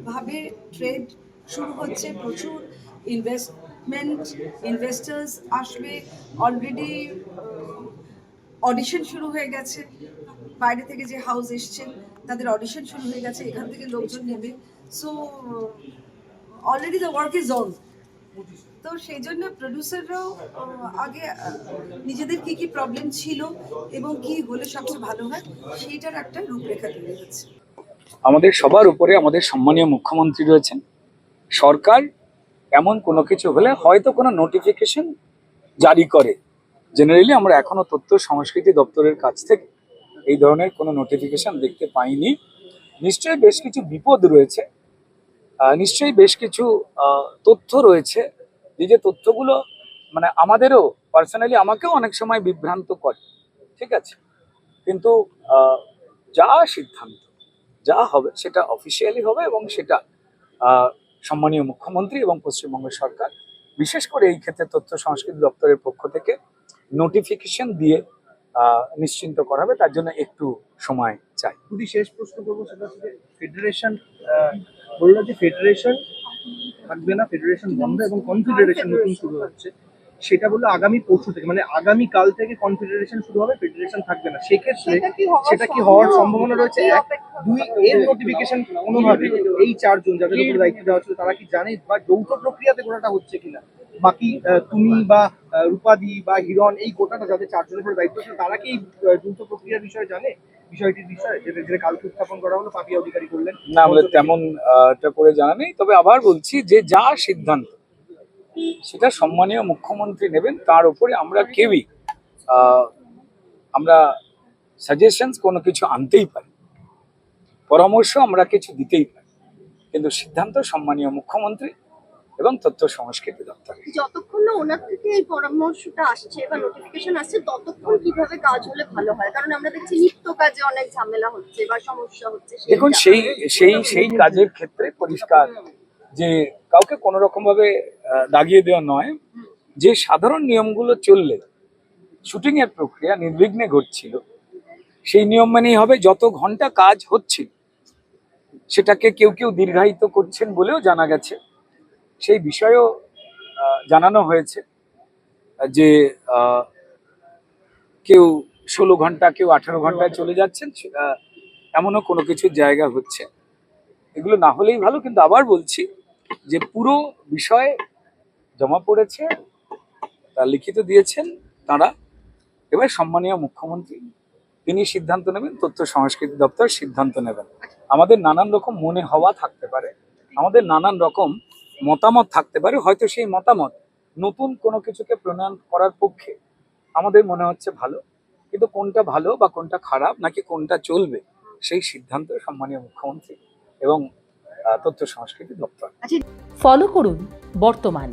ভাবে ট্রেড শুরু হচ্ছে, প্রচুর ইনভেস্টার্স আসবে। অলরেডি অডিশন শুরু হয়ে গেছে, বাইরে থেকে যে হাউস এসছেন তাদের অডিশন শুরু হয়ে গেছে, এখান থেকে লোকজন নেবে। So already the work is on. তো সেই জন্য প্রডিউসাররাও আগে নিজেদের কি কি প্রবলেম ছিল এবং কি হলে সবচেয়ে ভালো হয় সেইটার একটা রূপরেখা তৈরি হচ্ছে। আমাদের সবার উপরে আমাদের সম্মানীয় মুখ্যমন্ত্রী রয়েছেন। সরকার এমন কোনো কিছু হলে হয়তো কোনো নোটিফিকেশন জারি করে। জেনারেলি আমরা এখনো তথ্য সংস্কৃতি দপ্তরের কাছ থেকে এই ধরনের কোনো নোটিফিকেশন দেখতে পাইনি। নিশ্চয়ই বেশ কিছু বিপদ রয়েছে, নিশ্চয়ই বেশ কিছু তথ্য রয়েছে, যে তথ্যগুলো মানে আমাদেরও পার্সোনালি আমাকেও অনেক সময় বিভ্রান্ত করে, ঠিক আছে। কিন্তু যা সিদ্ধান্ত যা হবে সেটা অফিসিয়ালি হবে এবং সেটা সম্মানীয় মুখ্যমন্ত্রী এবং পশ্চিমবঙ্গ সরকার বিশেষ করে এই ক্ষেত্রে তথ্য সংস্কৃতি দপ্তরের পক্ষ থেকে নোটিফিকেশন দিয়ে নিশ্চিন্ত করা হবে। তার জন্য একটু সময় চাই। যদি শেষ প্রশ্ন করবো সেটা হচ্ছে ফেডারেশন বললো যে ফেডারেশন থাকবে না, ফেডারেশন বন্ধ এবং কনফেডারেশন নতুন শুরু হচ্ছে, সেটা বললো আগামী পরশু থেকে, মানে আগামী কাল থেকে কনফেডারেশন শুরু হবে, ফেডারেশন থাকবে না। সেক্ষেত্রে সেটা কি হওয়ার সম্ভাবনা রয়েছে? এক, দুই, এর নোটিফিকেশন কোনোভাবে এই চারজন যাদের উপর দায়িত্ব দেওয়া হচ্ছে তারা কি জানে বা যৌথ প্রক্রিয়াতে গোটাটা হচ্ছে কিনা? বাকি তুমি বা রূপাদি বা হিরণ এই গোটাটা যাদের চারজনের উপর দায়িত্ব ছিল তারা কি এই যৌথ প্রক্রিয়ার বিষয়ে জানে, বিষয়টির বিষয়ে যেটা কালকে উত্থাপন করা হলো পাপিয়া অধিকারী করলেন? না, আমাদের তেমন করে জানা নেই। তবে আবার বলছি যে যা সিদ্ধান্ত সেটা সম্মানীয় মুখ্যমন্ত্রী নেবেন, তার উপরে আমরা কেউই আমরা সাজেশনস কোনো কিছু আনতেই পারি, পরামর্শ আমরা কিছু দিতেই পারি, কিন্তু সিদ্ধান্ত সম্মানীয় মুখ্যমন্ত্রী এবং তথ্য সংস্কৃতি দপ্তর। যতক্ষণ না ওনার থেকে এই পরামর্শটা আসছে বা নোটিফিকেশন আসছে ততক্ষণ কিভাবে কাজ হলে ভালো হয়? কারণ আমরা দেখছি নিত্য কাজে অনেক ঝামেলা হচ্ছে বা সমস্যা হচ্ছে। দেখুন, সেই কাজের ক্ষেত্রে পরিষ্কার যে কাউকে কোনো রকম ভাবে দাগিয়ে দেওয়া নয়, যে সাধারণ নিয়মগুলো চললে শুটিং এর প্রক্রিয়া নির্বিঘ্নে ঘটছিল সেই নিয়ম মেনেই হবে। যত ঘন্টা কাজ হচ্ছিল সেটাকে কেউ কেউ দীর্ঘায়িত করছেন বলেও জানা গেছে, সেই বিষয়েও জানানো হয়েছে যে কেউ 16 ঘন্টা কেউ 18 ঘন্টায় চলে যাচ্ছেন, এমনও কোনো কিছু জায়গা হচ্ছে। এগুলো না হলেই ভালো। কিন্তু আবার বলছি যে পুরো বিষয় জমা পড়েছে, তা লিখিত দিয়েছেন তারা। এবার সম্মানীয় মুখ্যমন্ত্রী তিনি সিদ্ধান্ত নেবেন, তথ্য সংস্কৃতি দপ্তর সিদ্ধান্ত নেবেন। আমাদের নানান রকম মনে হওয়া থাকতে পারে, আমাদের নানান রকম মতামত থাকতে পারে, হয়তো সেই মতামত নতুন কোনো কিছুকে প্রণয়ন করার পক্ষে আমাদের মনে হচ্ছে ভালো, কিন্তু কোনটা ভালো বা কোনটা খারাপ নাকি কোনটা চলবে সেই সিদ্ধান্ত সম্মানীয় মুখ্যমন্ত্রী এবং তথ্য সংস্কৃতি দপ্তর। ফলো করুন বর্তমান।